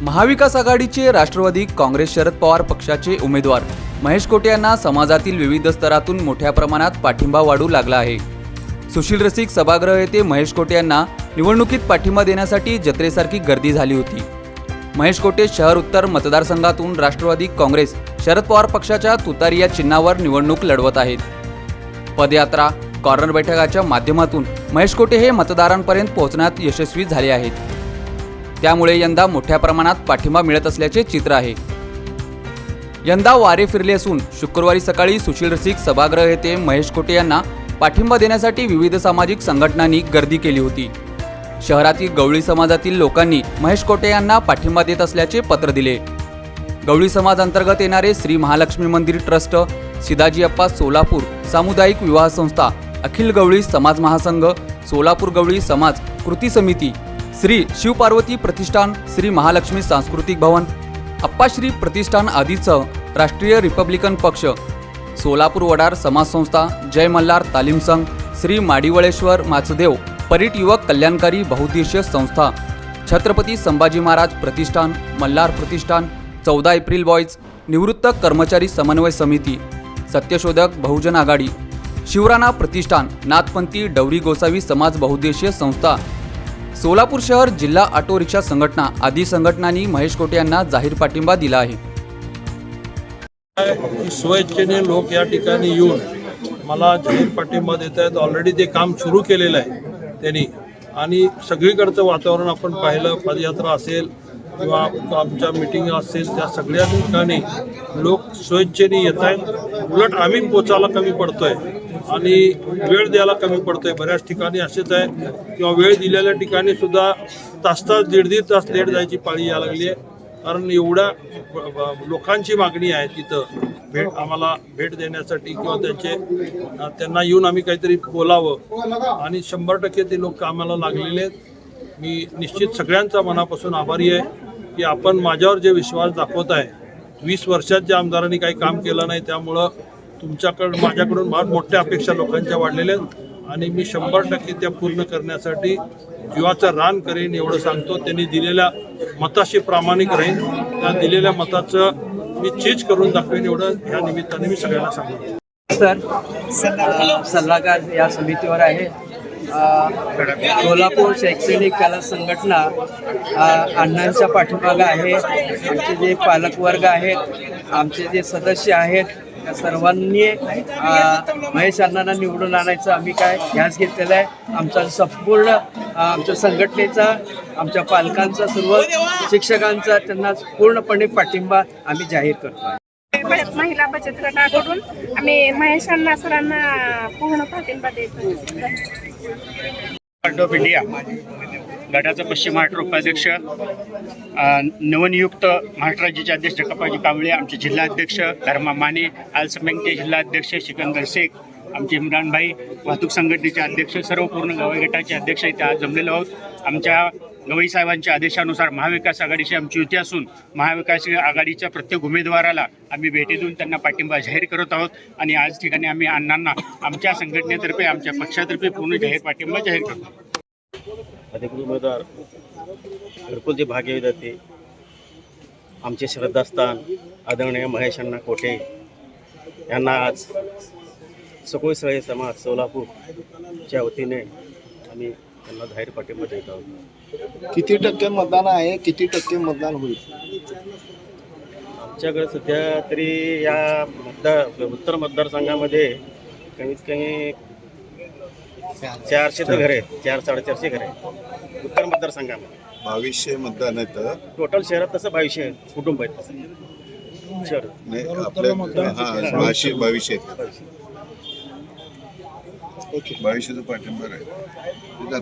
महाविकास आघाडीचे राष्ट्रवादी काँग्रेस शरद पवार पक्षाचे उमेदवार महेश कोटे यांना समाजातील विविध स्तरातून मोठ्या प्रमाणात पाठिंबा वाढू लागला आहे। सुशील रसिक सभागृह येथे महेश कोटे यांना निवडणुकीत पाठिंबा देण्यासाठी जत्रेसारखी गर्दी झाली होती। महेश कोटे शहर उत्तर मतदारसंघातून राष्ट्रवादी काँग्रेस शरद पवार पक्षाच्या तुतारी या चिन्हावर निवडणूक लढवत आहेत। पदयात्रा कॉर्नर बैठकाच्या माध्यमातून महेश कोटे हे मतदारांपर्यंत पोहोचण्यात यशस्वी झाले आहेत। त्यामुळे यंदा मोठ्या प्रमाणात पाठिंबा मिळत असल्याचे चित्र आहे। यंदा वारे फिरले असून शुक्रवारी सकाळी सुशील रसिक सभागृह येथे महेश कोटे यांना पाठिंबा देण्यासाठी विविध सामाजिक संघटनांनी गर्दी केली होती। शहरातील गवळी समाजातील लोकांनी महेश कोटे यांना पाठिंबा देत असल्याचे पत्र दिले। गवळी समाज अंतर्गत येणारे श्री महालक्ष्मी मंदिर ट्रस्ट, सिदाजी अप्पा सोलापूर सामुदायिक विवाह संस्था, अखिल गवळी समाज महासंघ, सोलापूर गवळी समाज कृती समिती, श्री शिवपार्वती प्रतिष्ठान, श्री महालक्ष्मी सांस्कृतिक भवन, अप्पाश्री प्रतिष्ठान आदीसह राष्ट्रीय रिपब्लिकन पक्ष, सोलापूर वडार समाज संस्था, जय मल्हार तालीम संघ, श्री माडिवळेश्वर माचदेव परीट युवक कल्याणकारी बहुउद्देशीय संस्था, छत्रपती संभाजी महाराज प्रतिष्ठान, मल्हार प्रतिष्ठान, 14 एप्रिल बॉयज, निवृत्त कर्मचारी समन्वय समिती, सत्यशोधक बहुजन आघाडी, शिवराणा प्रतिष्ठान, नाथपंथी डवरी गोसावी समाज बहुउद्देशीय संस्था, सोलापूर शहर जिल्हा ऑटो रिक्षा संघटना आदी संघटनांनी महेश कोटे यांना जाहीर पाठिंबा दिला आहे। स्वइच्छेने लोक या ठिकाणी येऊन मला जाहीर पाठिंबा देत आहेत। ऑलरेडी ते काम सुरू केलेलं आहे त्यांनी, आणि सगळीकडचं वातावरण आपण पाहिलं, पदयात्रा असेल किंवा आमच्या मीटिंग असेल, त्या सगळ्या ठिकाणी लोक स्वइच्छेने येत आहेत। उलट आम्ही पोचायला कमी पडतोय आणि वेळ द्यायला कमी पडतोय। बऱ्याच ठिकाणी असेच आहे किंवा वेळ दिलेल्या ठिकाणी सुद्धा तास दीड तास लेट जायची पाळी यायला लागली आहे, कारण एवढ्या लोकांची मागणी आहे तिथं आम्हाला भेट देण्यासाठी किंवा त्यांना येऊन आम्ही काहीतरी बोलावं, आणि 100% ते लोक कामाला लागलेले आहेत। मी निश्चित सगळ्यांचा मनापासून आभारी आहे की आपण माझ्यावर जे विश्वास दाखवत आहे। 20 वर्षात ज्या आमदारांनी काही काम केलं नाही, त्यामुळं माझ्याकडून फार मोठ्या अपेक्षा लोकांच्या वाढलेल्या आहेत, आणि मी 100% त्या पूर्ण करण्यासाठी जीवाचं रान करेन एवढं सांगतो। त्यांनी दिलेल्या मताशी प्रामाणिक राहीन, त्या दिलेल्या मताचं मी चीज करून दाखवेन एवढं ह्या निमित्ताने मी सगळ्यांना सांगतो। सर, सल्लागार या समितीवर आहे। सोलापूर शैक्षणिक कला संघटना अण्णांच्या पाठीमागे आहे। आमचे जे पालकवर्ग आहेत, आमचे जे सदस्य आहेत, त्या सर्वांनी महेश अण्णांना निवडून आणायचं आम्ही काय ध्यास घेतलेला आहे। आमचा संपूर्ण आमच्या संघटनेचा, आमच्या पालकांचा, सर्व शिक्षकांचा त्यांना पूर्णपणे पाठिंबा आम्ही जाहीर करतो। महिला बचत गटाकडून आम्ही महेश अण्णा सरांना पूर्ण पाठिंबा देतो। पार्टी ऑफ इंडिया गटाचा पश्चिम महाराष्ट्र उपाध्यक्ष, नवनियुक्त महाराष्ट्र राज्याचे अध्यक्ष जगपाजी कांबळे, आमचे जिल्हाध्यक्ष धर्मा माने, आलसमँगचे जिल्हाध्यक्ष सिकंदर शेख, आमचे इम्रान भाई, वाहतूक संघटनेचे अध्यक्ष, सर्व पूर्ण गवई गटाचे अध्यक्ष इथे आज जमलेलो आहोत। आमच्या गवई साहेबांच्या आदेशानुसार महाविकास आघाडीशी आमची युती असून महाविकास आघाडीच्या प्रत्येक उमेदवाराला आम्ही भेटी देऊन त्यांना पाठिंबा जाहीर करत आहोत, आणि आज ठिकाणी आम्ही अण्णांना आमच्या संघटनेतर्फे, आमच्या पक्षातर्फे पूर्ण जाहीर पाठिंबा जाहीर करतो। अधिकृत उमेदवार घरकुल जे भाग्य विधाते आमचे श्रद्धास्थान आदरणीय महेश अण्णा कोटे यांना आज सकोई श्रेय समाज सोलापूरच्या वतीने आम्ही त्यांना जाहीर पाठिंबा देत आहोत। किती टक्के मतदान आहे, किती टक्के मतदान होईल? आमच्याकडे सध्या तरी या उत्तर मतदारसंघामध्ये कमीत कमी 400 घर आहेत, 400-450 घर आहेत उत्तर मतदारसंघामध्ये। 2200 मतदान आहेत टोटल शहरात तसं 2200 कुटुंब आहेत शहर नाही आपल्या 2200 ओके 2200 पाठिंबा आहे।